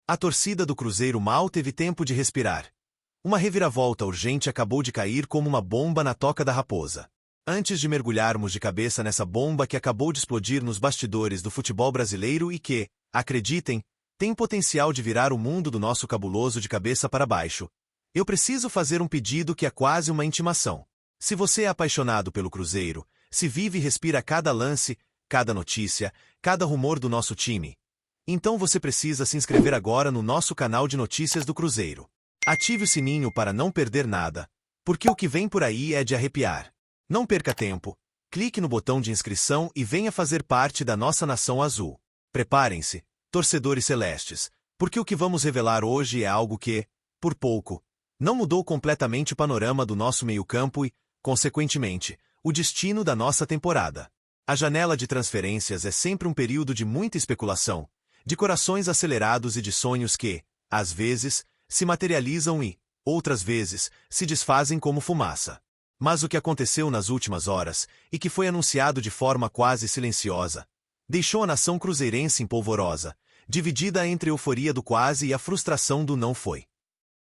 A torcida do Cruzeiro mal teve tempo de respirar. Uma reviravolta urgente acabou de cair como uma bomba na Toca da Raposa. Antes de mergulharmos de cabeça nessa bomba que acabou de explodir nos bastidores do futebol brasileiro e que, acreditem, tem potencial de virar o mundo do nosso cabuloso de cabeça para baixo, eu preciso fazer um pedido que é quase uma intimação. Se você é apaixonado pelo Cruzeiro, se vive e respira cada lance, cada notícia, cada rumor do nosso time, então você precisa se inscrever agora no nosso canal de notícias do Cruzeiro. Ative o sininho para não perder nada, porque o que vem por aí é de arrepiar. Não perca tempo, clique no botão de inscrição e venha fazer parte da nossa nação azul. Preparem-se, torcedores celestes, porque o que vamos revelar hoje é algo que, por pouco, não mudou completamente o panorama do nosso meio-campo e, consequentemente, o destino da nossa temporada. A janela de transferências é sempre um período de muita especulação, de corações acelerados e de sonhos que, às vezes, se materializam e, outras vezes, se desfazem como fumaça. Mas o que aconteceu nas últimas horas, e que foi anunciado de forma quase silenciosa, deixou a nação cruzeirense em polvorosa, dividida entre a euforia do quase e a frustração do não foi.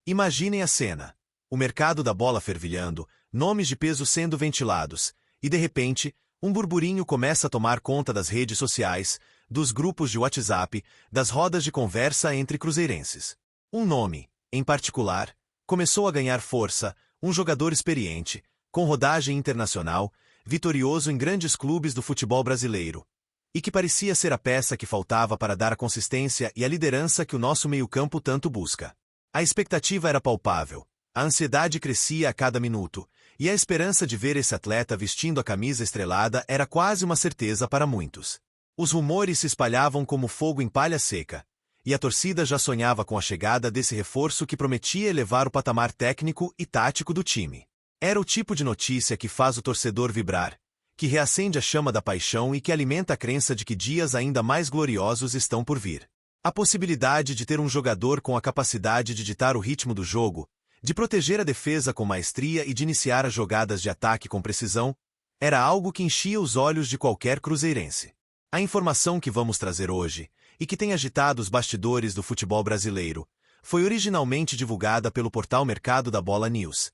Imaginem a cena. O mercado da bola fervilhando, nomes de peso sendo ventilados, e de repente, um burburinho começa a tomar conta das redes sociais, dos grupos de WhatsApp, das rodas de conversa entre cruzeirenses. Um nome, em particular, começou a ganhar força, um jogador experiente, com rodagem internacional, vitorioso em grandes clubes do futebol brasileiro, e que parecia ser a peça que faltava para dar a consistência e a liderança que o nosso meio-campo tanto busca. A expectativa era palpável, a ansiedade crescia a cada minuto, e a esperança de ver esse atleta vestindo a camisa estrelada era quase uma certeza para muitos. Os rumores se espalhavam como fogo em palha seca, e a torcida já sonhava com a chegada desse reforço que prometia elevar o patamar técnico e tático do time. Era o tipo de notícia que faz o torcedor vibrar, que reacende a chama da paixão e que alimenta a crença de que dias ainda mais gloriosos estão por vir. A possibilidade de ter um jogador com a capacidade de ditar o ritmo do jogo, de proteger a defesa com maestria e de iniciar as jogadas de ataque com precisão, era algo que enchia os olhos de qualquer cruzeirense. A informação que vamos trazer hoje, e que tem agitado os bastidores do futebol brasileiro, foi originalmente divulgada pelo portal Mercado da Bola News.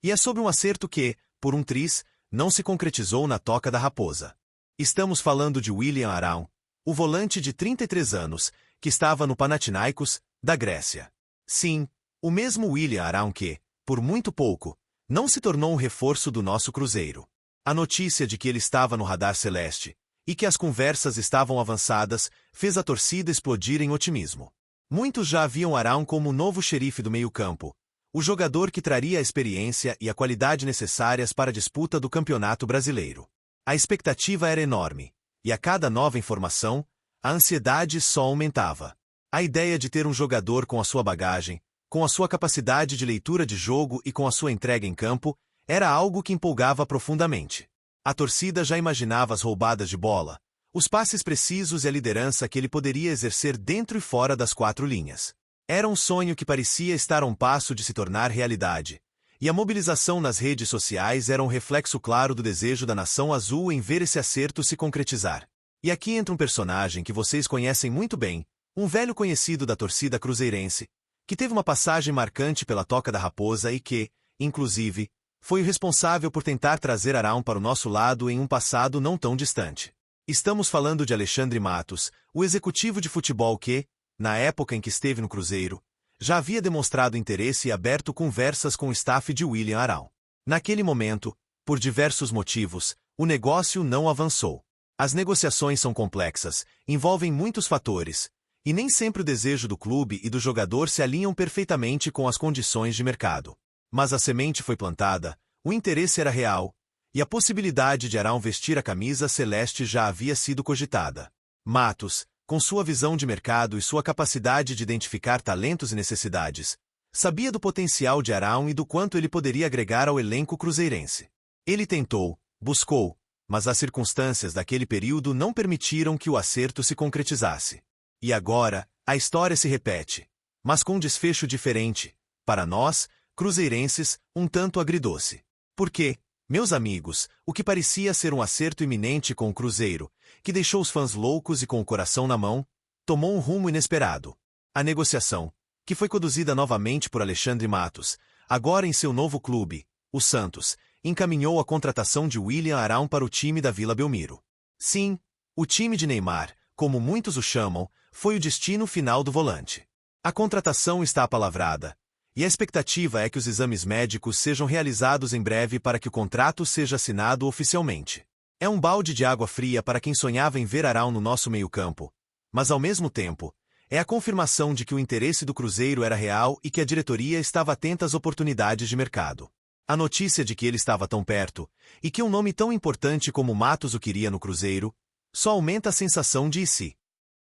E é sobre um acerto que, por um triz, não se concretizou na Toca da Raposa. Estamos falando de William Arão, o volante de 33 anos, que estava no Panathinaikos, da Grécia. Sim, o mesmo William Arão que, por muito pouco, não se tornou um reforço do nosso Cruzeiro. A notícia de que ele estava no radar celeste, e que as conversas estavam avançadas, fez a torcida explodir em otimismo. Muitos já haviam Arão como o novo xerife do meio-campo, o jogador que traria a experiência e a qualidade necessárias para a disputa do Campeonato Brasileiro. A expectativa era enorme, e a cada nova informação, a ansiedade só aumentava. A ideia de ter um jogador com a sua bagagem, com a sua capacidade de leitura de jogo e com a sua entrega em campo, era algo que empolgava profundamente. A torcida já imaginava as roubadas de bola, os passes precisos e a liderança que ele poderia exercer dentro e fora das quatro linhas. Era um sonho que parecia estar a um passo de se tornar realidade, e a mobilização nas redes sociais era um reflexo claro do desejo da nação azul em ver esse acerto se concretizar. E aqui entra um personagem que vocês conhecem muito bem, um velho conhecido da torcida cruzeirense, que teve uma passagem marcante pela Toca da Raposa e que, inclusive, foi o responsável por tentar trazer Arão para o nosso lado em um passado não tão distante. Estamos falando de Alexandre Matos, o executivo de futebol que, na época em que esteve no Cruzeiro, já havia demonstrado interesse e aberto conversas com o staff de William Arão. Naquele momento, por diversos motivos, o negócio não avançou. As negociações são complexas, envolvem muitos fatores, e nem sempre o desejo do clube e do jogador se alinham perfeitamente com as condições de mercado. Mas a semente foi plantada, o interesse era real, e a possibilidade de Arão vestir a camisa celeste já havia sido cogitada. Matos, com sua visão de mercado e sua capacidade de identificar talentos e necessidades, sabia do potencial de Arão e do quanto ele poderia agregar ao elenco cruzeirense. Ele tentou, buscou, mas as circunstâncias daquele período não permitiram que o acerto se concretizasse. E agora, a história se repete, mas com um desfecho diferente, para nós, cruzeirenses, um tanto agridoce. Porque, meus amigos, o que parecia ser um acerto iminente com o Cruzeiro, que deixou os fãs loucos e com o coração na mão, tomou um rumo inesperado. A negociação, que foi conduzida novamente por Alexandre Matos, agora em seu novo clube, o Santos, encaminhou a contratação de William Arão para o time da Vila Belmiro. Sim, o time de Neymar, como muitos o chamam, foi o destino final do volante. A contratação está apalavrada, e a expectativa é que os exames médicos sejam realizados em breve para que o contrato seja assinado oficialmente. É um balde de água fria para quem sonhava em ver Arão no nosso meio-campo, mas ao mesmo tempo, é a confirmação de que o interesse do Cruzeiro era real e que a diretoria estava atenta às oportunidades de mercado. A notícia de que ele estava tão perto, e que um nome tão importante como Matos o queria no Cruzeiro, só aumenta a sensação de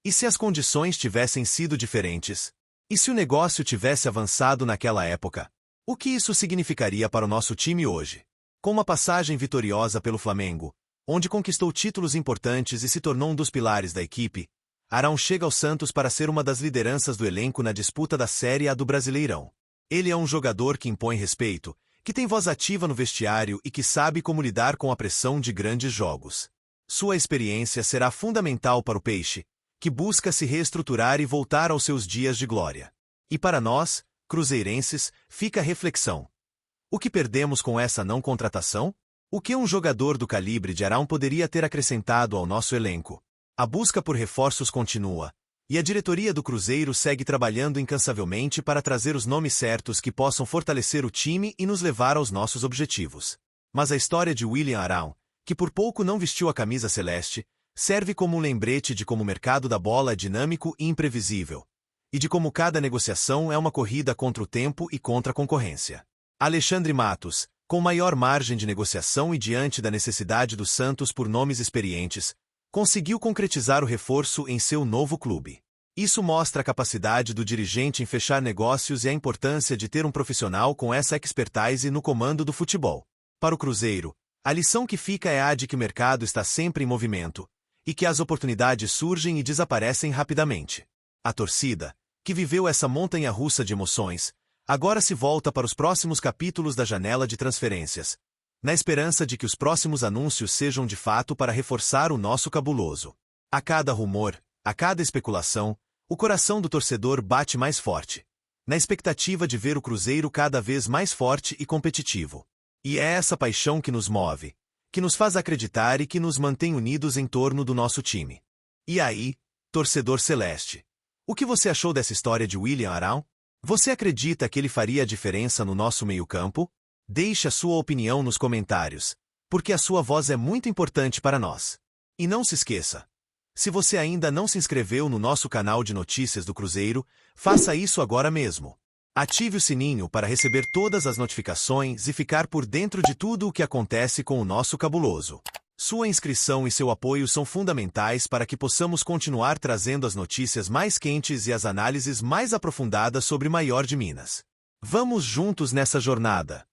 e se as condições tivessem sido diferentes? E se o negócio tivesse avançado naquela época? O que isso significaria para o nosso time hoje? Com uma passagem vitoriosa pelo Flamengo, onde conquistou títulos importantes e se tornou um dos pilares da equipe, Arão chega ao Santos para ser uma das lideranças do elenco na disputa da Série A do Brasileirão. Ele é um jogador que impõe respeito, que tem voz ativa no vestiário e que sabe como lidar com a pressão de grandes jogos. Sua experiência será fundamental para o Peixe, que busca se reestruturar e voltar aos seus dias de glória. E para nós, cruzeirenses, fica a reflexão. O que perdemos com essa não contratação? O que um jogador do calibre de Arão poderia ter acrescentado ao nosso elenco? A busca por reforços continua, e a diretoria do Cruzeiro segue trabalhando incansavelmente para trazer os nomes certos que possam fortalecer o time e nos levar aos nossos objetivos. Mas a história de William Arão, que por pouco não vestiu a camisa celeste, serve como um lembrete de como o mercado da bola é dinâmico e imprevisível, e de como cada negociação é uma corrida contra o tempo e contra a concorrência. Alexandre Matos, com maior margem de negociação e diante da necessidade do Santos por nomes experientes, conseguiu concretizar o reforço em seu novo clube. Isso mostra a capacidade do dirigente em fechar negócios e a importância de ter um profissional com essa expertise no comando do futebol. Para o Cruzeiro, a lição que fica é a de que o mercado está sempre em movimento, e que as oportunidades surgem e desaparecem rapidamente. A torcida, que viveu essa montanha-russa de emoções, agora se volta para os próximos capítulos da janela de transferências, na esperança de que os próximos anúncios sejam de fato para reforçar o nosso cabuloso. A cada rumor, a cada especulação, o coração do torcedor bate mais forte, na expectativa de ver o Cruzeiro cada vez mais forte e competitivo. E é essa paixão que nos move, que nos faz acreditar e que nos mantém unidos em torno do nosso time. E aí, torcedor celeste, o que você achou dessa história de William Arão? Você acredita que ele faria a diferença no nosso meio-campo? Deixe a sua opinião nos comentários, porque a sua voz é muito importante para nós. E não se esqueça, se você ainda não se inscreveu no nosso canal de notícias do Cruzeiro, faça isso agora mesmo. Ative o sininho para receber todas as notificações e ficar por dentro de tudo o que acontece com o nosso cabuloso. Sua inscrição e seu apoio são fundamentais para que possamos continuar trazendo as notícias mais quentes e as análises mais aprofundadas sobre o maior de Minas. Vamos juntos nessa jornada.